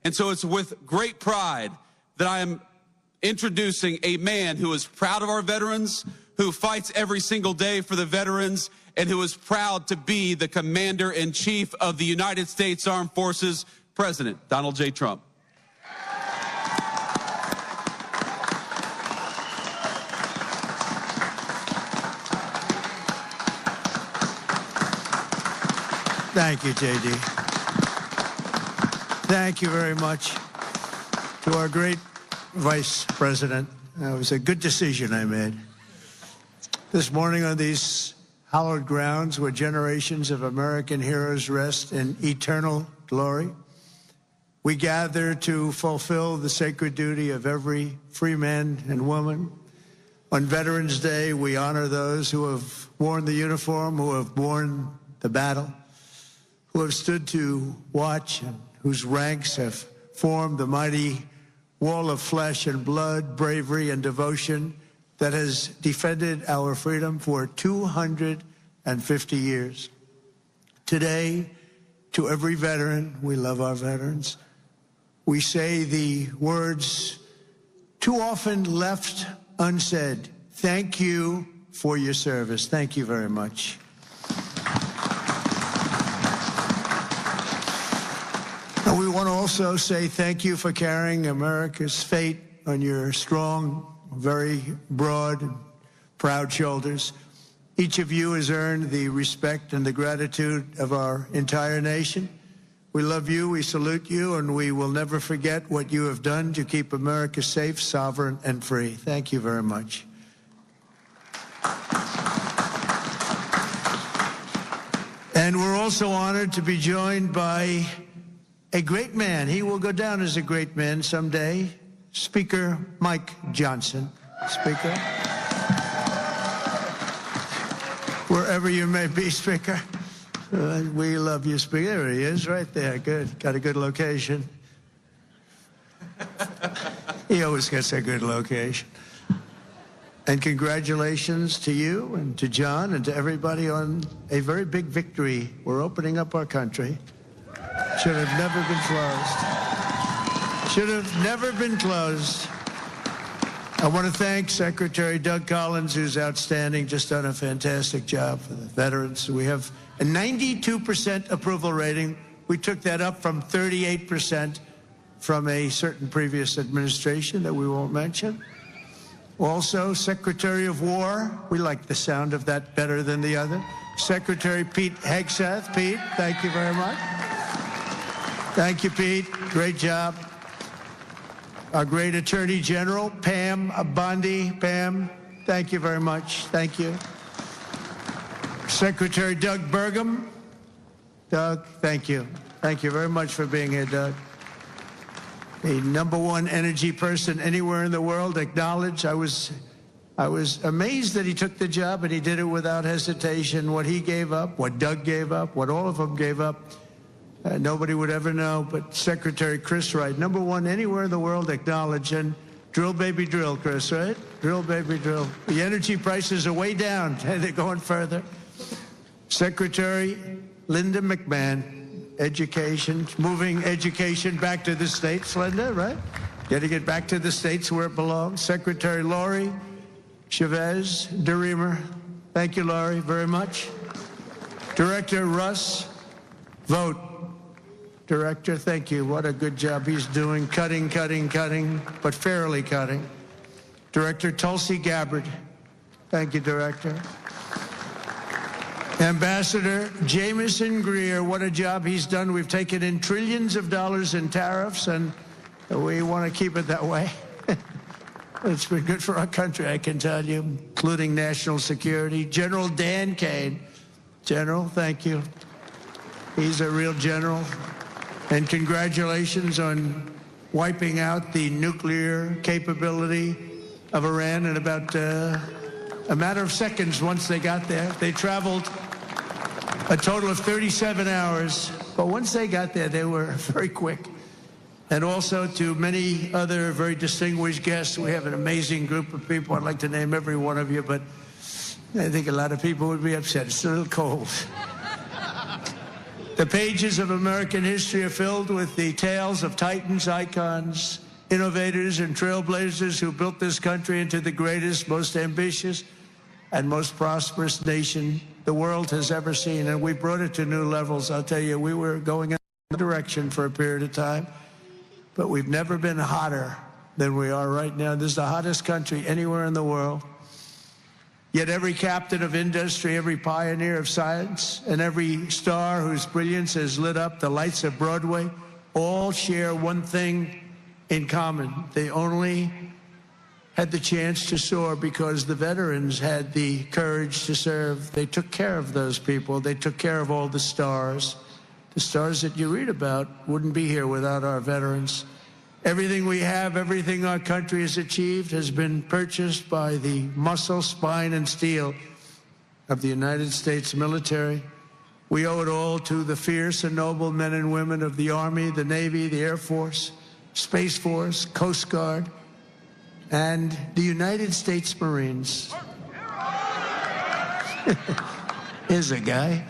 And so it's with great pride that I am introducing a man who is proud of our veterans, who fights every single day for the veterans, and who is proud to be the Commander-in-Chief of the United States Armed Forces, President Donald J. Trump. Thank you, J.D. Thank you very much to our great Vice President. It was a good decision I made. This morning on these hallowed grounds where generations of American heroes rest in eternal glory, we gather to fulfill the sacred duty of every free man and woman. On Veterans Day, we honor those who have worn the uniform, who have borne the battle, who have stood to watch and whose ranks have formed the mighty wall of flesh and blood, bravery and devotion that has defended our freedom for 250 years. Today, to every veteran, we love our veterans, we say the words too often left unsaid. Thank you for your service. Thank you very much. And we want to also say thank you for carrying America's fate on your strong, very broad, and proud shoulders. Each of you has earned the respect and the gratitude of our entire nation. We love you, we salute you, and we will never forget what you have done to keep America safe, sovereign, and free. Thank you very much. And we're also honored to be joined by a great man. He will go down as a great man someday. Speaker Mike Johnson. Speaker. Wherever you may be, Speaker. We love you, Speaker. There he is, right there. Good. Got a good location. He always gets a good location. And congratulations to you and to John and to everybody on a very big victory. We're opening up our country. Should have never been closed. Should have never been closed. I want to thank Secretary Doug Collins, who's outstanding, just done a fantastic job for the veterans. We have a 92% approval rating. We took that up from 38% from a certain previous administration that we won't mention. Also, Secretary of War, we like the sound of that better than the other. Secretary Pete Hexath. Pete, thank you very much. Thank you, Pete. Great job. Our great Attorney General, Pam Abandi. Pam, thank you very much. Thank you. Secretary Doug Bergam. Doug, thank you. Thank you very much for being here, Doug. The #1 energy person anywhere in the world, acknowledged. I was amazed that he took the job, and he did it without hesitation. What he gave up, what Doug gave up, what all of them gave up, nobody would ever know, but Secretary Chris Wright, #1 anywhere in the world, acknowledged. And drill, baby, drill, Chris, right? Drill, baby, drill. The energy prices are way down, and they're going further. Secretary Linda McMahon, education, moving education back to the states, Linda, right? Getting it back to the states where it belongs. Secretary Lori Chavez, Darmer, thank you, Lori, very much. Director Russ Vought. Director, thank you. What a good job he's doing. Cutting, but fairly cutting. Director Tulsi Gabbard. Thank you, Director. Ambassador Jameson Greer, what a job he's done. We've taken in trillions of dollars in tariffs, and we want to keep it that way. It's been good for our country, I can tell you, including national security. General Dan Kaine. General, thank you. He's a real general. And congratulations on wiping out the nuclear capability of Iran in about a matter of seconds once they got there. They traveled a total of 37 hours, but once they got there, they were very quick. And also to many other very distinguished guests. We have an amazing group of people. I'd like to name every one of you, but I think a lot of people would be upset. It's a little cold. The pages of American history are filled with the tales of titans, icons, innovators, and trailblazers who built this country into the greatest, most ambitious, and most prosperous nation the world has ever seen. And we brought it to new levels. I'll tell you, we were going in a direction for a period of time, but we've never been hotter than we are right now. This is the hottest country anywhere in the world. Yet every captain of industry, every pioneer of science, and every star whose brilliance has lit up the lights of Broadway all share one thing in common. They only had the chance to soar because the veterans had the courage to serve. They took care of those people. They took care of all the stars. The stars that you read about wouldn't be here without our veterans. Everything we have, everything our country has achieved has been purchased by the muscle, spine, and steel of the United States military. We owe it all to the fierce and noble men and women of the Army, the Navy, the Air Force, Space Force, Coast Guard, and the United States Marines. Here's a guy.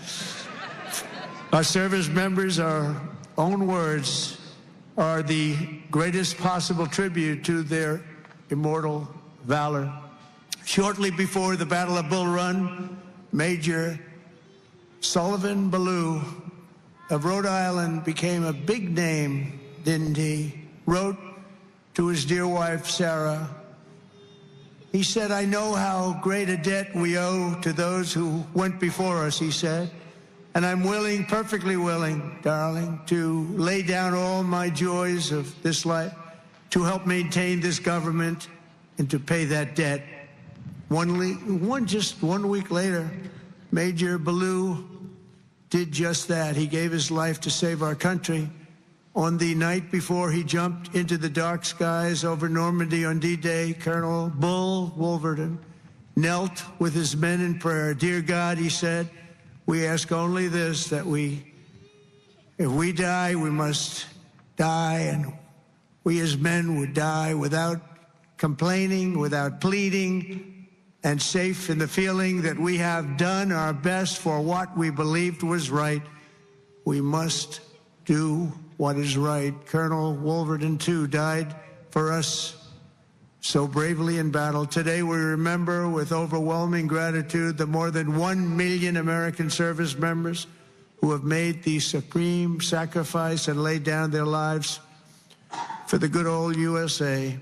Our service members, our own words, are the greatest possible tribute to their immortal valor. Shortly before the Battle of Bull Run, Major Sullivan Belaloo of Rhode Island became a big name, didn't he? Wrote to his dear wife, Sarah. He said, "I know how great a debt we owe to those who went before us," he said. "And I'm willing, perfectly willing, darling, to lay down all my joys of this life to help maintain this government and to pay that debt." Just 1 week later, Major Belaloo did just that. He gave his life to save our country. On the night before he jumped into the dark skies over Normandy on D-Day, Colonel Bull Wolverton knelt with his men in prayer. "Dear God," he said, "we ask only this, that if we die, we must die, and we as men would die without complaining, without pleading, and safe in the feeling that we have done our best for what we believed was right. We must do what is right." Colonel Wolverton, too, died for us so bravely in battle. Today we remember with overwhelming gratitude the more than 1 million American service members who have made the supreme sacrifice and laid down their lives for the good old USA.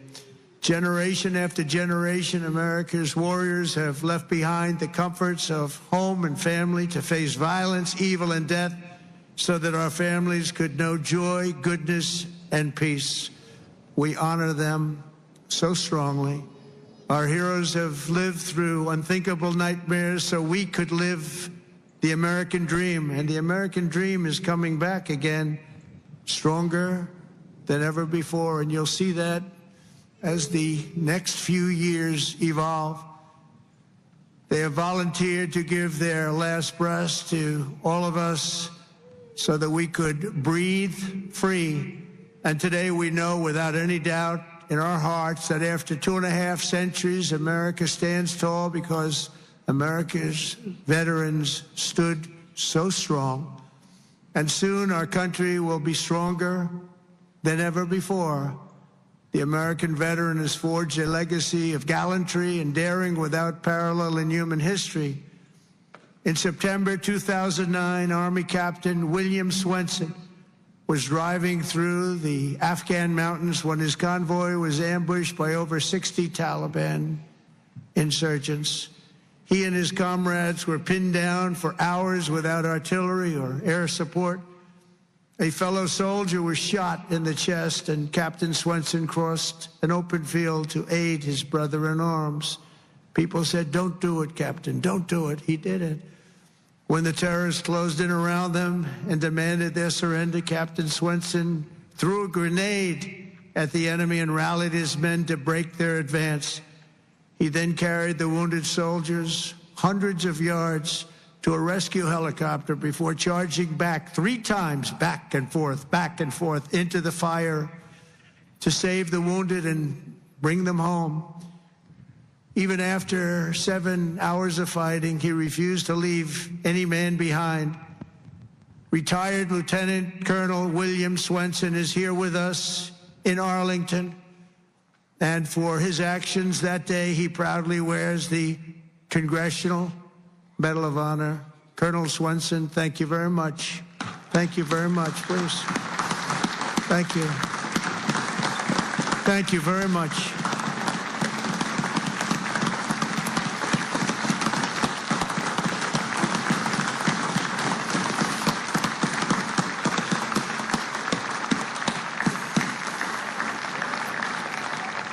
Generation after generation, America's warriors have left behind the comforts of home and family to face violence, evil, and death so that our families could know joy, goodness, and peace. We honor them so strongly. Our heroes have lived through unthinkable nightmares so we could live the American dream. And the American dream is coming back again, stronger than ever before. And you'll see that as the next few years evolve. They have volunteered to give their last breaths to all of us so that we could breathe free. And today we know without any doubt in our hearts that after 2.5 centuries, America stands tall because America's veterans stood so strong. And soon our country will be stronger than ever before. The American veteran has forged a legacy of gallantry and daring without parallel in human history. In September 2009, Army Captain William Swenson was driving through the Afghan mountains when his convoy was ambushed by over 60 Taliban insurgents. He and his comrades were pinned down for hours without artillery or air support. A fellow soldier was shot in the chest, and Captain Swenson crossed an open field to aid his brother in arms. People said, "Don't do it, Captain, don't do it." He did it. When the terrorists closed in around them and demanded their surrender, Captain Swenson threw a grenade at the enemy and rallied his men to break their advance. He then carried the wounded soldiers hundreds of yards to a rescue helicopter before charging back 3 times, back and forth, into the fire to save the wounded and bring them home. Even after 7 hours of fighting, he refused to leave any man behind. Retired Lieutenant Colonel William Swenson is here with us in Arlington. And for his actions that day, he proudly wears the Congressional Medal of Honor. Colonel Swenson, thank you very much. Thank you very much, please. Thank you. Thank you very much.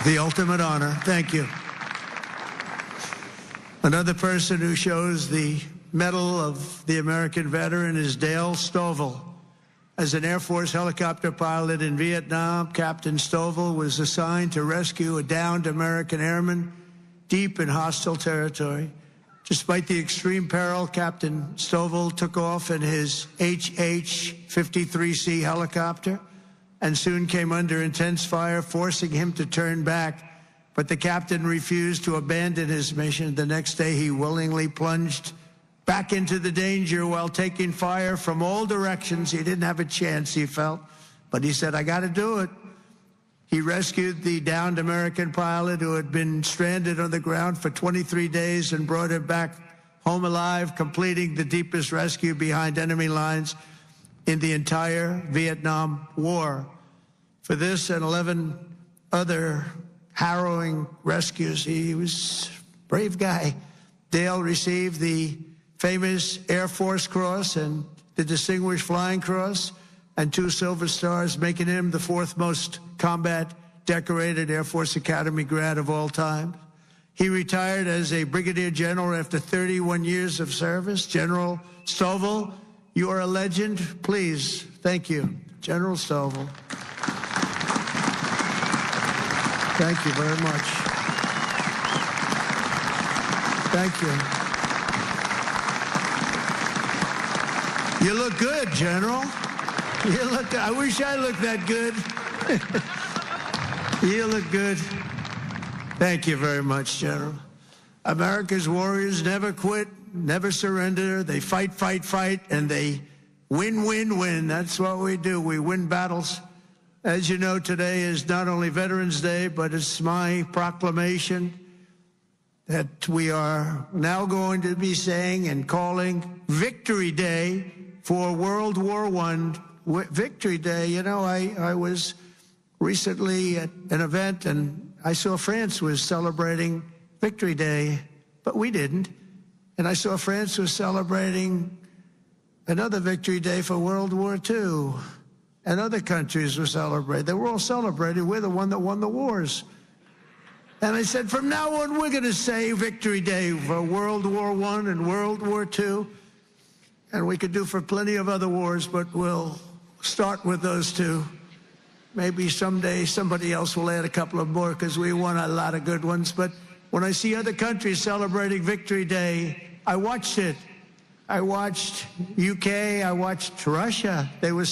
The ultimate honor. Thank you. Another person who shows the Medal of the American Veteran is Dale Stoville. As an Air Force helicopter pilot in Vietnam, Captain Stoville was assigned to rescue a downed American airman deep in hostile territory. Despite the extreme peril, Captain Stoville took off in his HH-53C helicopter and soon came under intense fire, forcing him to turn back. But the captain refused to abandon his mission. The next day, he willingly plunged back into the danger while taking fire from all directions. He didn't have a chance, he felt, but he said, I got to do it. He rescued the downed American pilot who had been stranded on the ground for 23 days and brought him back home alive, completing the deepest rescue behind enemy lines in the entire Vietnam War. For this and 11 other harrowing rescues, he was a brave guy. Dale received the famous Air Force Cross and the Distinguished Flying Cross and 2 Silver Stars, making him the 4th most combat decorated Air Force Academy grad of all time. He retired as a brigadier general after 31 years of service. General Stoville, you are a legend. Please, thank you. General Stoville. Thank you very much. Thank you. You look good, General. You look, I wish I looked that good. You look good. Thank you very much, General. America's warriors never quit, never surrender. They fight, fight, fight, and they win, win, win. That's what we do. We win battles. As you know, today is not only Veterans Day, but it's my proclamation that we are now going to be saying and calling Victory Day for World War I. Victory Day. You know, I was recently at an event and I saw France was celebrating Victory Day, but we didn't. And I saw France was celebrating another Victory Day for World War II. And other countries were celebrating. They were all celebrating. We're the one that won the wars. And I said, from now on, we're going to say Victory Day for World War I and World War II. And we could do for plenty of other wars, but we'll start with those 2. Maybe someday somebody else will add a couple of more because we won a lot of good ones. But when I see other countries celebrating Victory Day, I watched it. I watched UK. I watched Russia. They were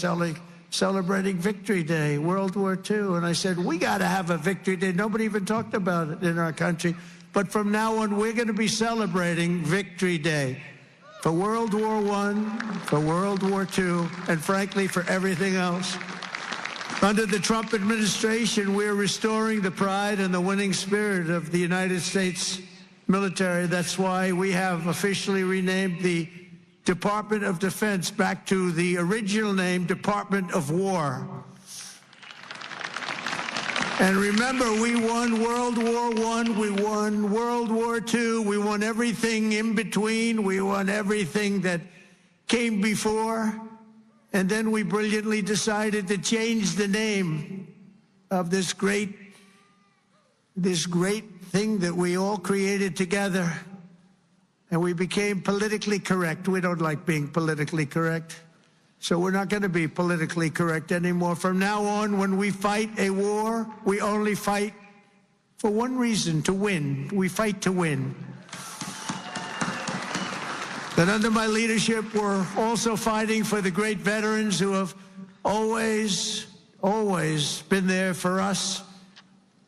celebrating Victory Day, World War II. And I said, we got to have a Victory Day. Nobody even talked about it in our country. But from now on, we're going to be celebrating Victory Day for World War I, for World War II, and frankly, for everything else. Under the Trump administration, we're restoring the pride and the winning spirit of the United States military. That's why we have officially renamed the Department of Defense back to the original name, Department of War. And remember, we won World War I, we won World War II, we won everything in between, we won everything that came before, and then we brilliantly decided to change the name of this great thing that we all created together. And we became politically correct. We don't like being politically correct. So we're not going to be politically correct anymore. From now on, when we fight a war, we only fight for one reason, to win. We fight to win. But under my leadership, we're also fighting for the great veterans who have always been there for us,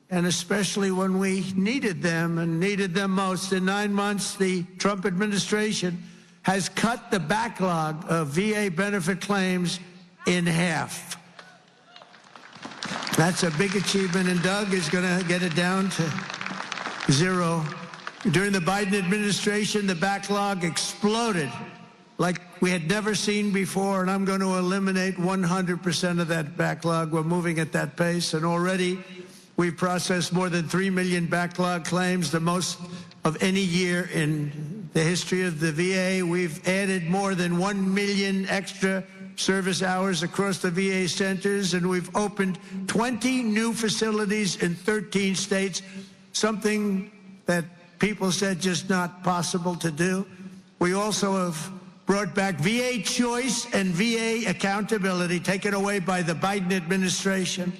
and especially when we needed them and needed them most. In 9 months, the Trump administration has cut the backlog of VA benefit claims in half. That's a big achievement, and Doug is going to get it down to zero. During the Biden administration, the backlog exploded like we had never seen before, and I'm going to eliminate 100% of that backlog. We're moving at that pace, and already we've processed more than 3 million backlog claims, the most of any year in the history of the VA. We've added more than 1 million extra service hours across the VA centers, and we've opened 20 new facilities in 13 states, something that people said just not possible to do. We also have brought back VA choice and VA accountability, taken away by the Biden administration,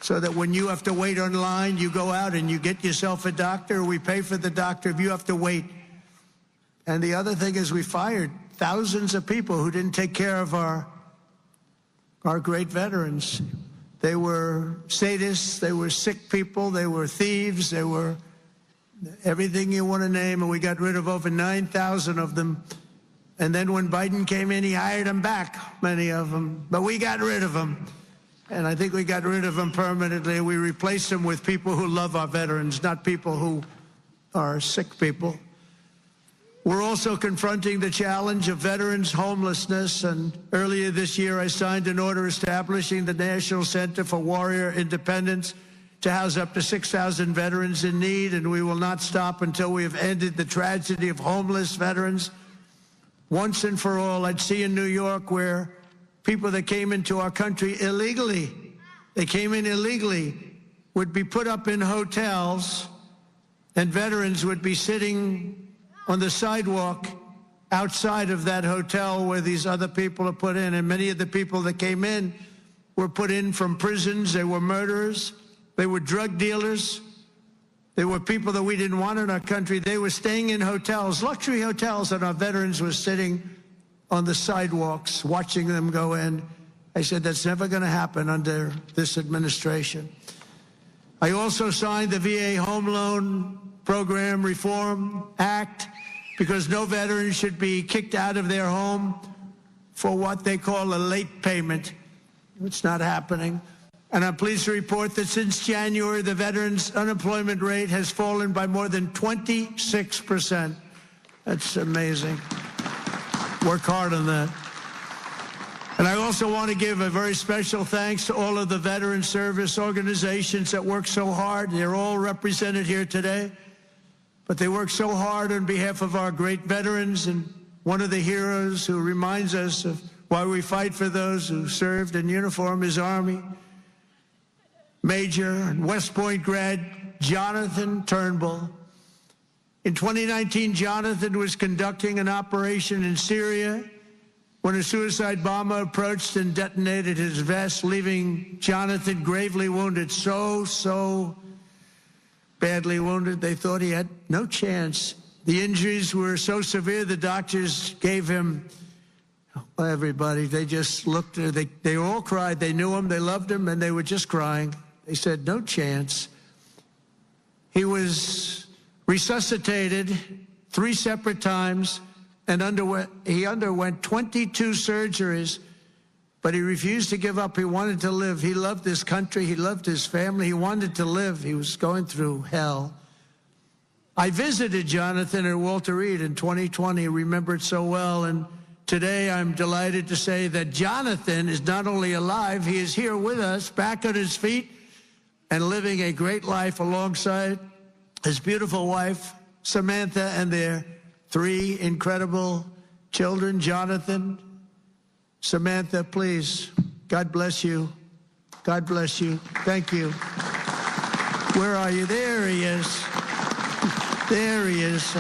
so that when you have to wait online, you go out and you get yourself a doctor, or we pay for the doctor if you have to wait. And the other thing is we fired thousands of people who didn't take care of our great veterans. They were sadists, they were sick people, they were thieves, they were everything you want to name, and we got rid of over 9,000 of them. And then when Biden came in, he hired them back, many of them. But we got rid of them. And I think we got rid of them permanently. We replaced them with people who love our veterans, not people who are sick people. We're also confronting the challenge of veterans' homelessness, and earlier this year I signed an order establishing the National Center for Warrior Independence to house up to 6,000 veterans in need, and we will not stop until we have ended the tragedy of homeless veterans once and for all. I'd see in New York where people that came into our country illegally, would be put up in hotels, and veterans would be sitting on the sidewalk outside of that hotel where these other people are put in. And many of the people that came in were put in from prisons. They were murderers. They were drug dealers. They were people that we didn't want in our country. They were staying in hotels, luxury hotels, and our veterans were sitting on the sidewalks watching them go in. I said, that's never going to happen under this administration. I also signed the VA Home Loan Program Reform Act, because no veteran should be kicked out of their home for what they call a late payment. It's not happening. And I'm pleased to report that since January, the veterans' unemployment rate has fallen by more than 26%. That's amazing. Work hard on that. And I also want to give a very special thanks to all of the veteran service organizations that work so hard. They're all represented here today. But they work so hard on behalf of our great veterans, and one of the heroes who reminds us of why we fight for those who served in uniform is Army Major and West Point grad Jonathan Turnbull. In 2019, Jonathan was conducting an operation in Syria when a suicide bomber approached and detonated his vest, leaving Jonathan gravely wounded, so badly wounded, they thought he had no chance. The injuries were so severe, the doctors gave him, everybody, they just looked, they all cried. They knew him, they loved him, and they were just crying. They said, no chance. He was resuscitated 3 separate times, and he underwent 22 surgeries, but he refused to give up. He wanted to live. He loved this country. He loved his family. He wanted to live. He was going through hell. I visited Jonathan at Walter Reed in 2020, remember it so well, and today I'm delighted to say that Jonathan is not only alive, he is here with us, back on his feet, and living a great life alongside his beautiful wife, Samantha, and their 3 incredible children. Jonathan, Samantha, please, God bless you. God bless you. Thank you. Where are you? There he is. There he is.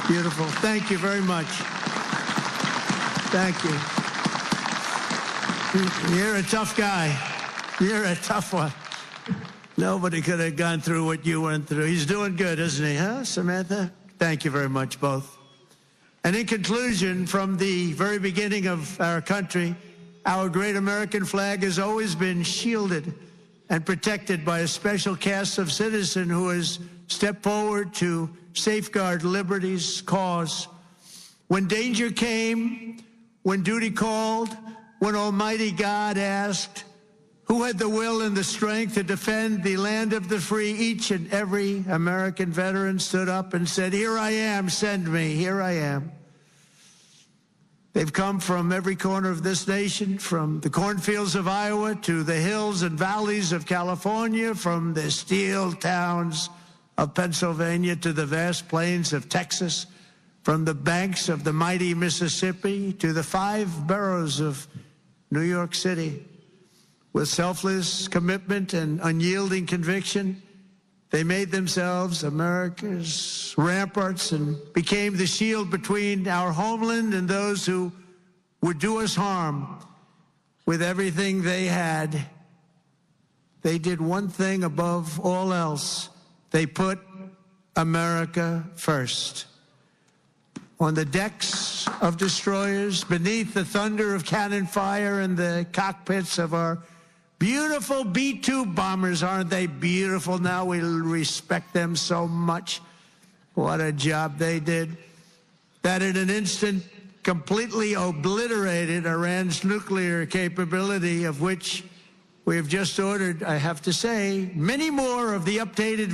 Beautiful. Thank you very much. Thank you. You're a tough guy. You're a tough one. Nobody could have gone through what you went through. He's doing good, isn't he, huh, Samantha? Thank you very much, both. And in conclusion, from the very beginning of our country, our great American flag has always been shielded and protected by a special cast of citizens who has stepped forward to safeguard liberty's cause. When danger came, when duty called, when Almighty God asked, who had the will and the strength to defend the land of the free, each and every American veteran stood up and said, "Here I am, send me, here I am." They've come from every corner of this nation, from the cornfields of Iowa to the hills and valleys of California, from the steel towns of Pennsylvania to the vast plains of Texas, from the banks of the mighty Mississippi to the 5 boroughs of New York City. With selfless commitment and unyielding conviction, they made themselves America's ramparts and became the shield between our homeland and those who would do us harm. With everything they had, they did one thing above all else. They put America first. On the decks of destroyers, beneath the thunder of cannon fire, in the cockpits of our beautiful B-2 bombers. Aren't they beautiful now? We respect them so much. What a job they did. That in an instant completely obliterated Iran's nuclear capability, of which we have just ordered, I have to say, many more of the updated